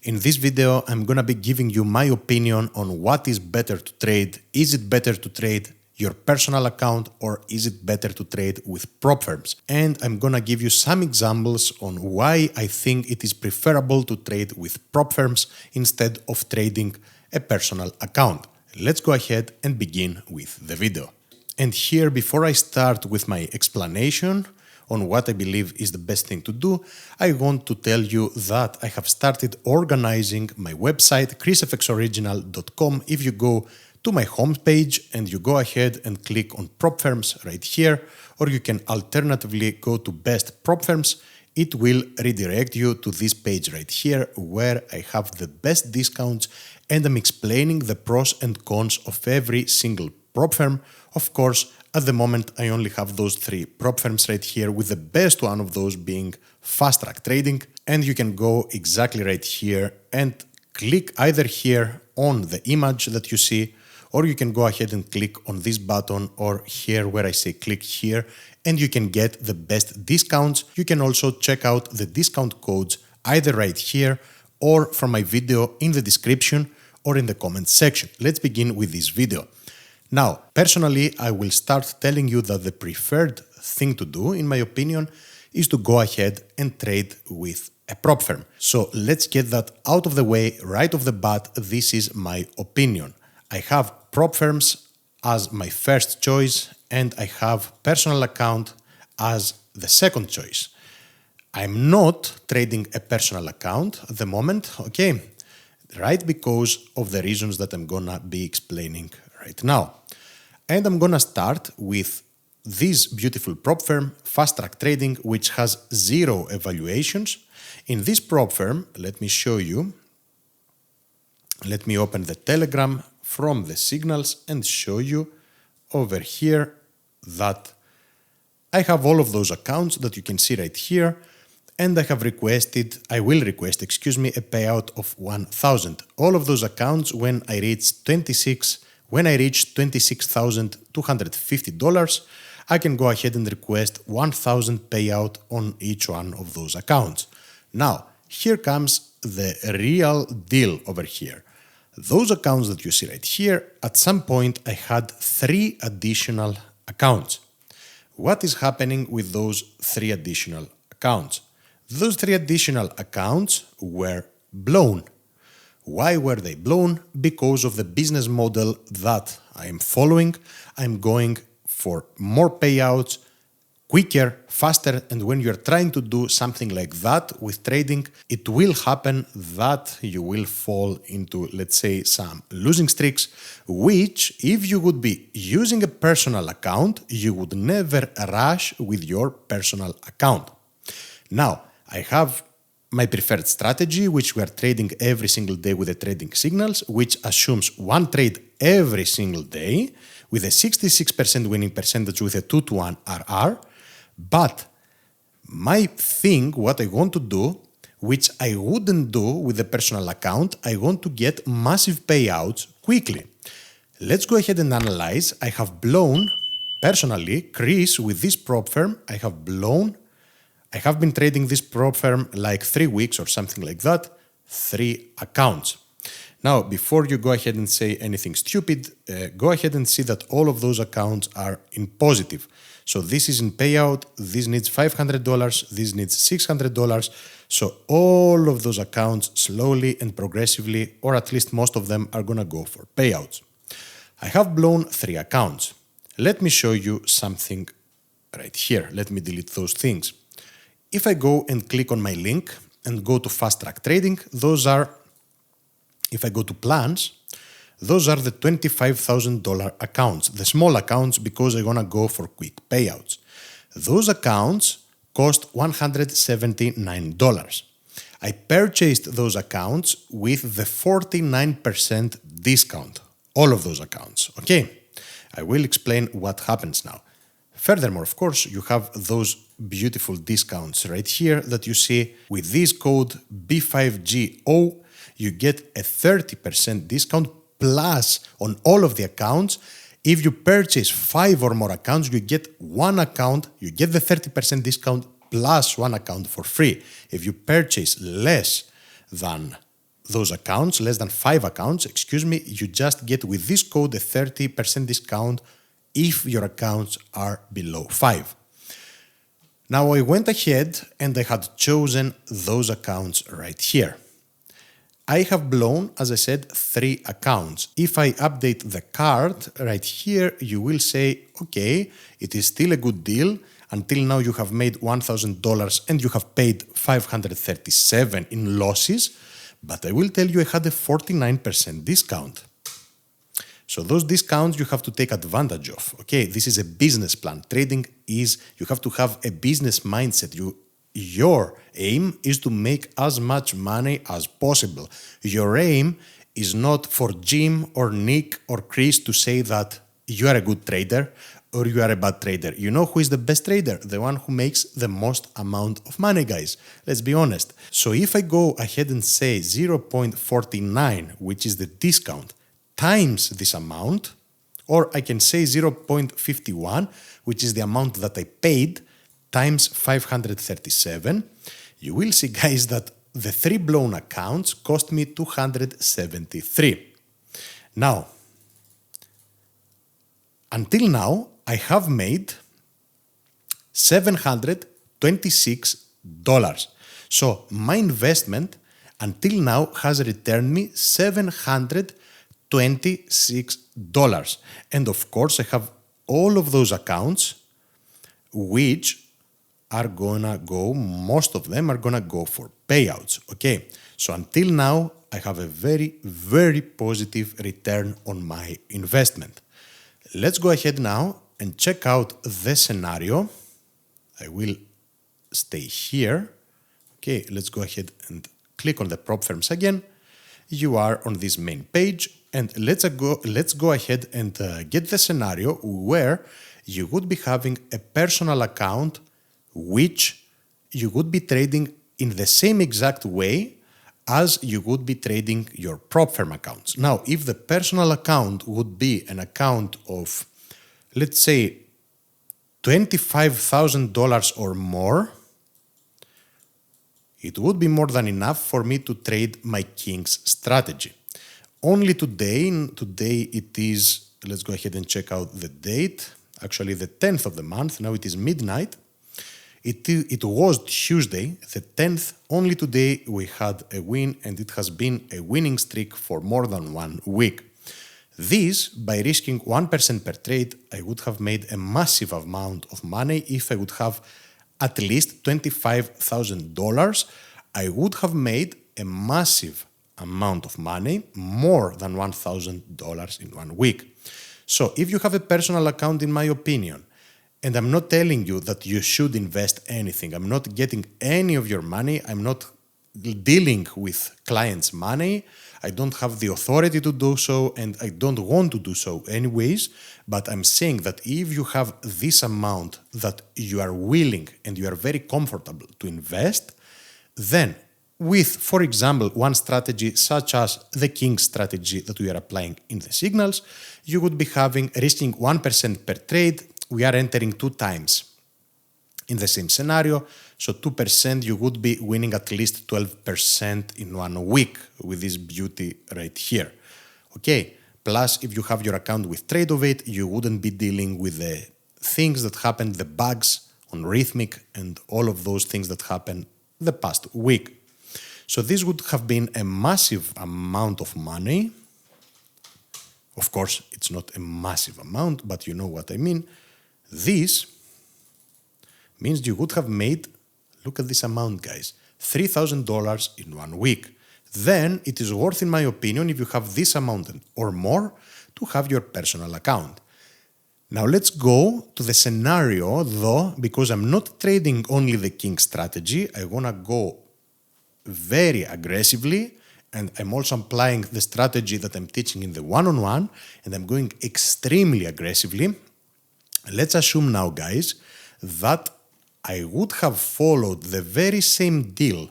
In this video, I'm gonna be giving you my opinion on what is better to trade. Is it better to trade your personal account or is it better to trade with prop firms? And I'm gonna give you some examples on why I think it is preferable to trade with prop firms instead of trading a personal account. Let's go ahead and begin with the video. And here, before I start with my explanation on what I believe is the best thing to do, I want to tell you that I have started organizing my website, chrisfxoriginal.com. If you go to my homepage and you go ahead and click on prop firms right here, or you can alternatively go to best prop firms, it will redirect you to this page right here where I have the best discounts and I'm explaining the pros and cons of every single prop firm. Of course, at the moment, I only have those three prop firms right here, with the best one of those being Fast Track Trading. And you can go exactly right here and click either here on the image that you see, or you can go ahead and click on this button or here where I say click here, and you can get the best discounts. You can also check out the discount codes either right here or from my video in the description or in the comments section. Let's begin with this video. Now, personally, I will start telling you that the preferred thing to do, in my opinion, is to go ahead and trade with a prop firm. So let's get that out of the way right off the bat. This is my opinion. I have prop firms as my first choice and I have personal account as the second choice. I'm not trading a personal account at the moment, okay? Right, because of the reasons that I'm gonna be explaining right now. And I'm gonna start with this beautiful prop firm, Fast Track Trading, which has 0 evaluations. In this prop firm, let me show you. Let me open the Telegram from the signals and show you over here that I have all of those accounts that you can see right here. And I will request, a payout of 1,000. All of those accounts when I reach $26,250, I can go ahead and request 1,000 payout on each one of those accounts. Now, here comes the real deal over here. Those accounts that you see right here, at some point I had 3 additional accounts. What is happening with those 3 additional accounts? Those 3 additional accounts were blown. Why were they blown? Because of the business model that I am following. I'm going for more payouts, quicker, faster, and when you're trying to do something like that with trading, it will happen that you will fall into, let's say, some losing streaks, which if you would be using a personal account, you would never rush with your personal account. Now, I have my preferred strategy, which we are trading every single day with the trading signals, which assumes one trade every single day with a 66% winning percentage with a 2-to-1 RR. But my thing, what I want to do, which I wouldn't do with the personal account, I want to get massive payouts quickly. Let's go ahead and analyze. I have blown, personally, Chris, with this prop firm, I have been trading this prop firm like 3 weeks or something like that, 3 accounts. Now, before you go ahead and say anything stupid, go ahead and see that all of those accounts are in positive. So this is in payout, this needs $500, this needs $600. So all of those accounts slowly and progressively, or at least most of them, are gonna go for payouts. I have blown 3 accounts. Let me show you something right here. Let me delete those things. If I go and click on my link and go to Fast Track Trading, if I go to plans, those are the $25,000 accounts, the small accounts, because I'm gonna go for quick payouts. Those accounts cost $179. I purchased those accounts with the 49% discount, all of those accounts, okay? I will explain what happens now. Furthermore, of course, you have those beautiful discounts right here that you see. With this code B5GO, you get a 30% discount plus on all of the accounts. If you purchase 5 or more accounts, you get 1 account, you get the 30% discount plus 1 account for free. If you purchase less than those accounts, less than 5 accounts, you just get with this code a 30% discount if your accounts are below 5. Now I went ahead and I had chosen those accounts right here. I have blown, as I said, 3 accounts. If I update the card right here, you will say, okay, it is still a good deal. Until now you have made $1,000 and you have paid $537 in losses, but I will tell you I had a 49% discount. So those discounts you have to take advantage of. Okay, this is a business plan. Trading is, you have to have a business mindset. Your aim is to make as much money as possible. Your aim is not for Jim or Nick or Chris to say that you are a good trader or you are a bad trader. You know who is the best trader? The one who makes the most amount of money, guys. Let's be honest. So if I go ahead and say 0.49, which is the discount, times this amount, or I can say 0.51, which is the amount that I paid, times 537, you will see, guys, that the 3 blown accounts cost me $273. Now, until now, I have made $726. So my investment until now has returned me $726. And of course, I have all of those accounts which are gonna go, most of them are gonna go for payouts, okay? So until now, I have a very, very positive return on my investment. Let's go ahead now and check out the scenario. I will stay here. Okay, let's go ahead and click on the prop firms again. You are on this main page, and let's go ahead and get the scenario where you would be having a personal account which you would be trading in the same exact way as you would be trading your prop firm accounts. Now, if the personal account would be an account of, let's say, $25,000 or more, it would be more than enough for me to trade my King's strategy. Only today it is, let's go ahead and check out the date, actually the 10th of the month, now it is midnight. It was Tuesday, the 10th, only today we had a win, and it has been a winning streak for more than 1 week. This, by risking 1% per trade, I would have made a massive amount of money. If I would have at least $25,000, I would have made a massive amount of money, more than $1,000 in 1 week. So if you have a personal account, in my opinion, and I'm not telling you that you should invest anything, I'm not getting any of your money, I'm not dealing with clients' money, I don't have the authority to do so, and I don't want to do so anyways, but I'm saying that if you have this amount that you are willing and you are very comfortable to invest, then with, for example, one strategy such as the King strategy that we are applying in the signals, you would be risking 1% per trade. We are entering 2 times in the same scenario, so 2% you would be winning at least 12% in 1 week with this beauty right here. Okay, plus if you have your account with Trade-O-Vate, you wouldn't be dealing with the things that happened, the bugs on Rithmic and all of those things that happened the past week. So this would have been a massive amount of money. Of course, it's not a massive amount, but you know what I mean. This means you would have made, look at this amount, guys, $3,000 in 1 week. Then it is worth, in my opinion, if you have this amount or more, to have your personal account. Now let's go to the scenario, though, because I'm not trading only the King strategy. I want to go very aggressively, and I'm also applying the strategy that I'm teaching in the one-on-one, and I'm going extremely aggressively. Let's assume now, guys, that I would have followed the very same deal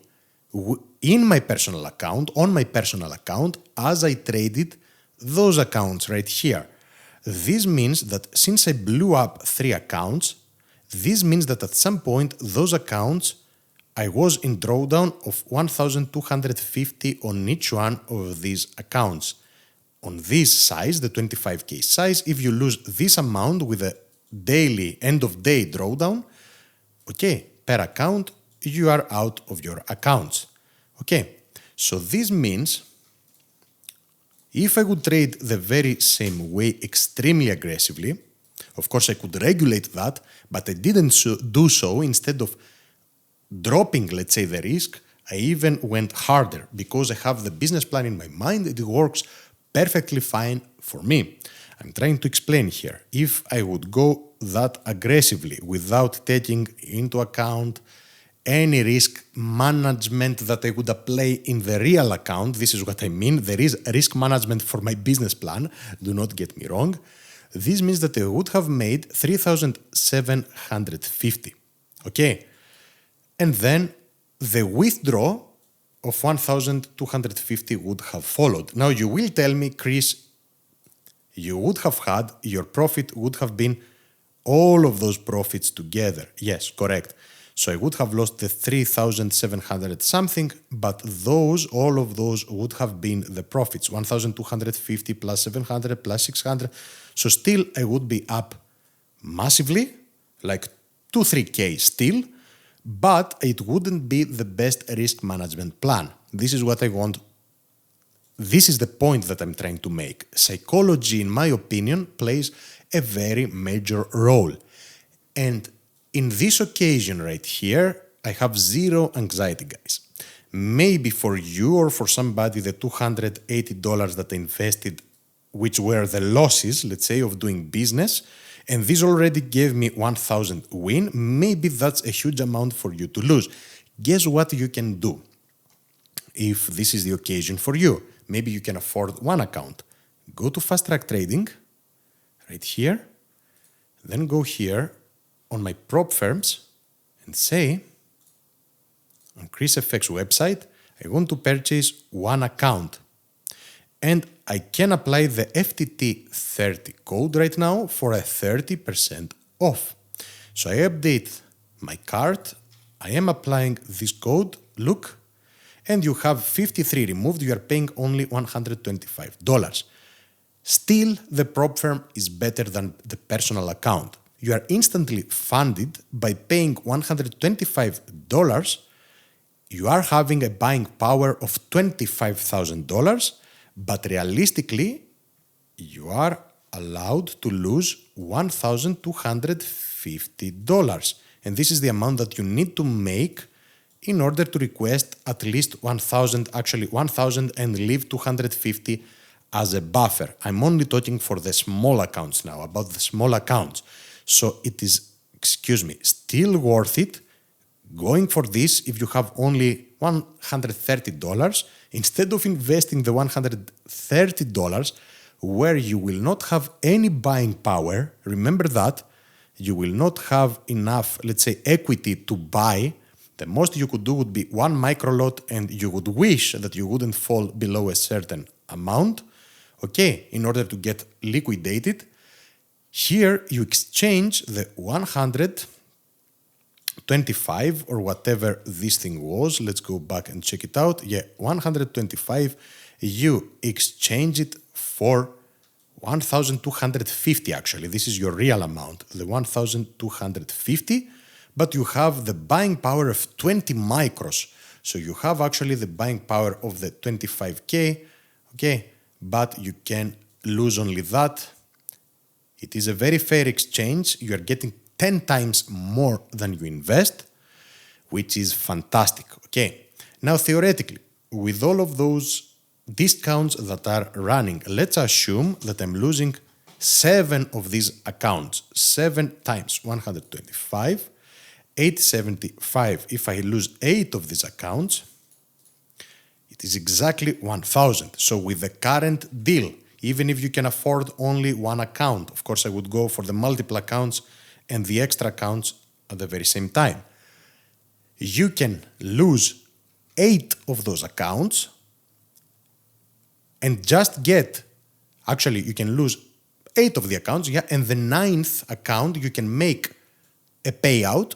in my personal account, on my personal account, as I traded those accounts right here. This means that since I blew up 3 accounts, this means that at some point those accounts I was in drawdown of 1,250 on each one of these accounts. On this size, the 25K size, if you lose this amount with a daily end of day drawdown, okay, per account, you are out of your accounts. Okay, so this means if I would trade the very same way extremely aggressively, of course I could regulate that, but I didn't do so. Instead of dropping, let's say, the risk, I even went harder because I have the business plan in my mind. It works perfectly fine for me. I'm trying to explain here. If I would go that aggressively without taking into account any risk management that I would apply in the real account, this is what I mean. There is risk management for my business plan, do not get me wrong. This means that I would have made 3,750. Okay? And then the withdrawal of 1,250 would have followed. Now you will tell me, Chris, you would have had, your profit would have been all of those profits together. Yes, correct. So I would have lost the 3,700 something, but all of those would have been the profits, 1,250 plus 700 plus 600. So still I would be up massively, like 2-3K still, but it wouldn't be the best risk management plan. This is what I want. This is the point that I'm trying to make. Psychology, in my opinion, plays a very major role. And in this occasion right here, I have zero anxiety, guys. Maybe for you or for somebody, the $280 that I invested, which were the losses, let's say, of doing business, and this already gave me 1,000 win, maybe that's a huge amount for you to lose. Guess what you can do if this is the occasion for you? Maybe you can afford one account. Go to Fast Track Trading, right here, then go here on my prop firms and say, on ChrisFX website, I want to purchase one account. And I can apply the FTT30 code right now for a 30% off. So I update my cart, I am applying this code, look, and you have 53 removed, you are paying only $125. Still, the prop firm is better than the personal account. You are instantly funded by paying $125. You are having a buying power of $25,000, but realistically, you are allowed to lose $1,250. And this is the amount that you need to make in order to request at least 1,000, actually 1,000, and leave 250 as a buffer. I'm only talking for the small accounts now, about the small accounts. So it is, still worth it going for this if you have only $130 instead of investing the $130 where you will not have any buying power. Remember that. You will not have enough, let's say, equity to buy. The most you could do would be one micro lot, and you would wish that you wouldn't fall below a certain amount, okay, in order to get liquidated. Here you exchange the 125 or whatever this thing was. Let's go back and check it out. Yeah, 125. You exchange it for 1,250 actually. This is your real amount, the 1,250, but you have the buying power of 20 micros. So you have actually the buying power of the 25K, okay, but you can lose only that. It is a very fair exchange. You are getting 10 times more than you invest, which is fantastic. Okay, now theoretically, with all of those discounts that are running, let's assume that I'm losing 7 of these accounts. 7 times 125, 875. If I lose 8 of these accounts, it is exactly 1,000. So with the current deal, even if you can afford only one account, of course I would go for the multiple accounts and the extra accounts at the very same time. You can lose 8 of those accounts and just get, actually you can lose 8 of the accounts, yeah, and the 9th account you can make a payout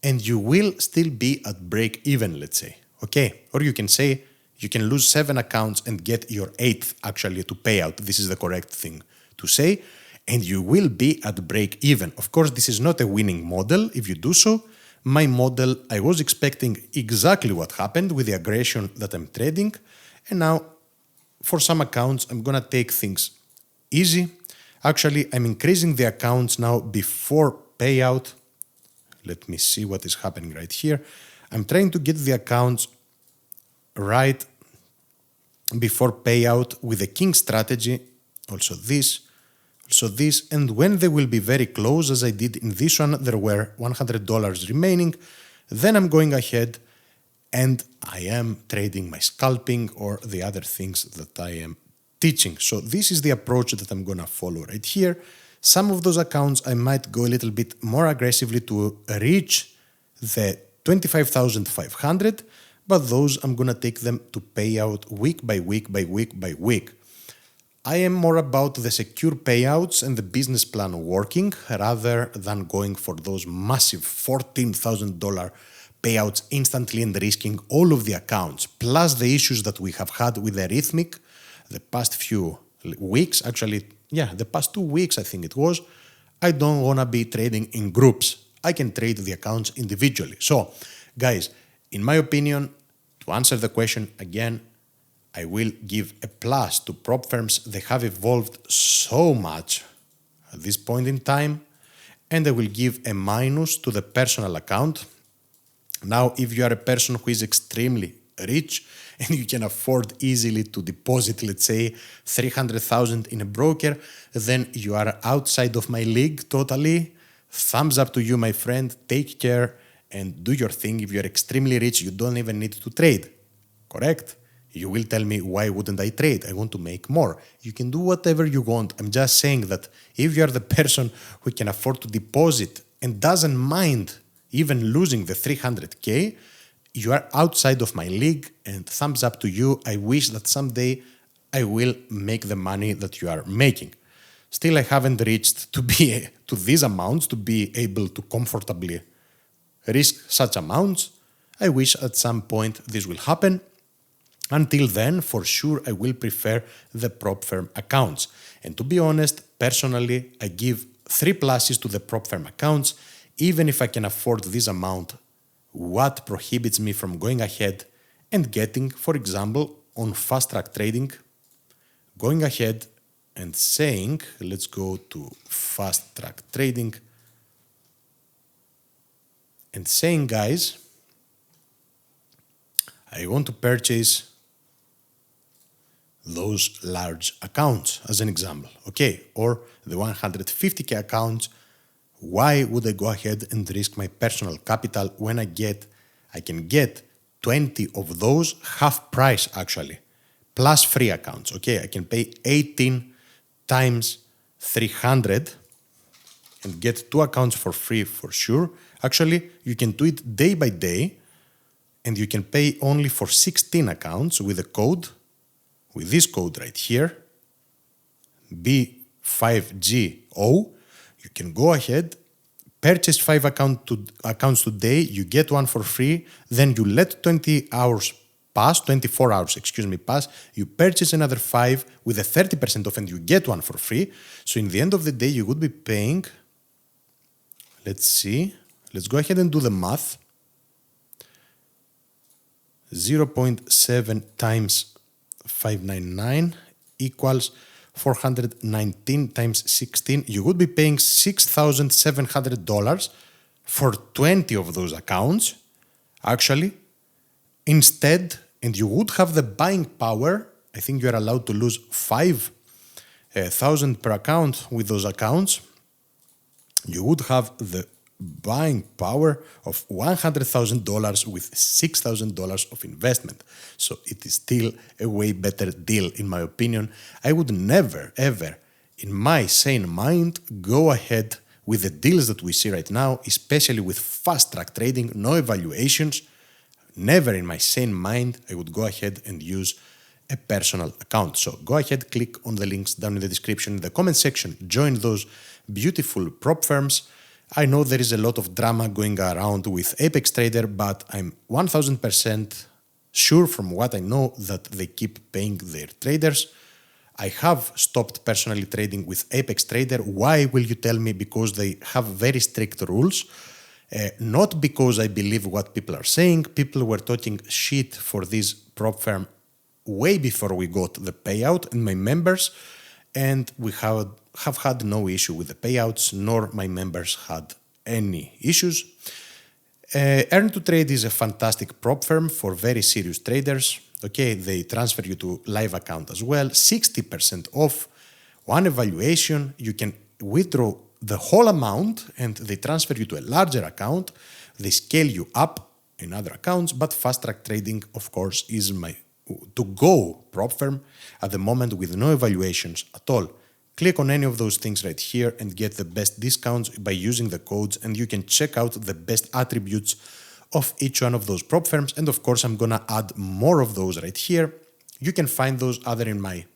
and you will still be at break even, let's say. Okay, or you can say you can lose 7 accounts and get your 8th actually to pay out. This is the correct thing to say. And you will be at break even. Of course, this is not a winning model if you do so. My model, I was expecting exactly what happened with the aggression that I'm trading. And now, for some accounts, I'm gonna take things easy. Actually, I'm increasing the accounts now before payout. Let me see what is happening right here. I'm trying to get the accounts right before payout with the king strategy. Also this, and when they will be very close, as I did in this one, there were $100 remaining, then I'm going ahead and I am trading my scalping or the other things that I am teaching. So this is the approach that I'm gonna follow right here. Some of those accounts I might go a little bit more aggressively to reach the 25,500, but those I'm gonna take them to pay out week by week by week by week. I am more about the secure payouts and the business plan working rather than going for those massive $14,000 payouts instantly and risking all of the accounts, plus the issues that we have had with the Rithmic the past few weeks, the past 2 weeks I think it was. I don't want to be trading in groups. I can trade the accounts individually. So, guys, in my opinion, to answer the question again, I will give a plus to prop firms. They have evolved so much at this point in time. And I will give a minus to the personal account. Now, if you are a person who is extremely rich and you can afford easily to deposit, let's say, 300,000 in a broker, then you are outside of my league totally. Thumbs up to you, my friend. Take care and do your thing. If you are extremely rich, you don't even need to trade. Correct? You will tell me, why wouldn't I trade? I want to make more. You can do whatever you want. I'm just saying that if you are the person who can afford to deposit and doesn't mind even losing the 300K, you are outside of my league, and thumbs up to you. I wish that someday I will make the money that you are making. Still, I haven't reached to these amounts to be able to comfortably risk such amounts. I wish at some point this will happen. Until then, for sure, I will prefer the prop firm accounts. And to be honest, personally, I give 3 pluses to the prop firm accounts. Even if I can afford this amount, what prohibits me from going ahead and getting, for example, on fast track trading, going ahead and saying, let's go to fast track trading, and saying, guys, I want to purchase those large accounts as an example, okay, or the 150K accounts. Why would I go ahead and risk my personal capital when I can get 20 of those half price actually, plus free accounts, okay? I can pay 18 times 300 and get 2 accounts for free for sure. Actually, you can do it day by day and you can pay only for 16 accounts with a code, with this code right here, B5GO. You can go ahead, purchase 5 accounts today, you get 1 for free, then you let 24 hours pass, you purchase another 5 with a 30% off and you get 1 for free. So in the end of the day, you would be paying, let's go ahead and do the math. 0.7 times 599 equals 419 times 16, you would be paying $6,700 for 20 of those accounts, actually. Instead, and you would have the buying power, I think you are allowed to lose 5,000 per account with those accounts. You would have the buying power of $100,000 with $6,000 of investment. So it is still a way better deal, in my opinion. I would never, ever, in my sane mind, go ahead with the deals that we see right now, especially with fast track trading, no evaluations. Never in my sane mind, I would go ahead and use a personal account. So go ahead, click on the links down in the description, in the comment section, join those beautiful prop firms. I know there is a lot of drama going around with Apex Trader, but I'm 1000% sure from what I know that they keep paying their traders. I have stopped personally trading with Apex Trader. Why will you tell me? Because they have very strict rules. Not because I believe what people are saying. People were talking shit for this prop firm way before we got the payout, and my members, and we have had no issue with the payouts, nor my members had any issues. Earn to Trade is a fantastic prop firm for very serious traders. Okay, they transfer you to live account as well. 60% off, one evaluation. You can withdraw the whole amount and they transfer you to a larger account. They scale you up in other accounts, but Fast Track Trading, of course, is my to-go prop firm at the moment with no evaluations at all. Click on any of those things right here and get the best discounts by using the codes, and you can check out the best attributes of each one of those prop firms. And of course, I'm gonna add more of those right here. You can find those either in my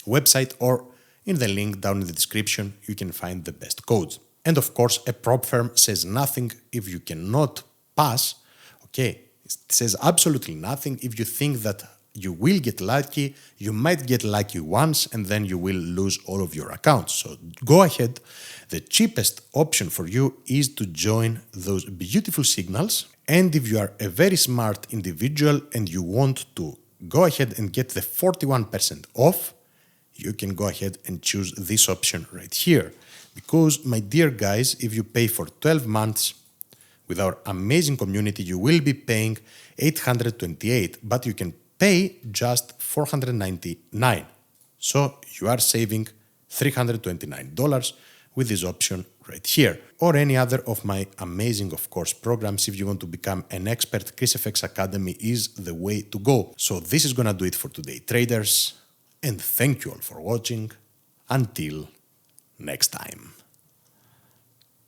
website or in the link down in the description. You can find the best codes. And of course, a prop firm says nothing if you cannot pass. Okay, it says absolutely nothing if you think that you will get lucky. You might get lucky once and then you will lose all of your accounts. So go ahead. The cheapest option for you is to join those beautiful signals. And if you are a very smart individual and you want to go ahead and get the 41% off, you can go ahead and choose this option right here. Because, my dear guys, if you pay for 12 months with our amazing community, you will be paying $828, but you can pay just $499. So you are saving $329 with this option right here. Or any other of my amazing, of course, programs. If you want to become an expert, ChrisFX Academy is the way to go. So this is gonna do it for today, traders. And thank you all for watching. Until next time.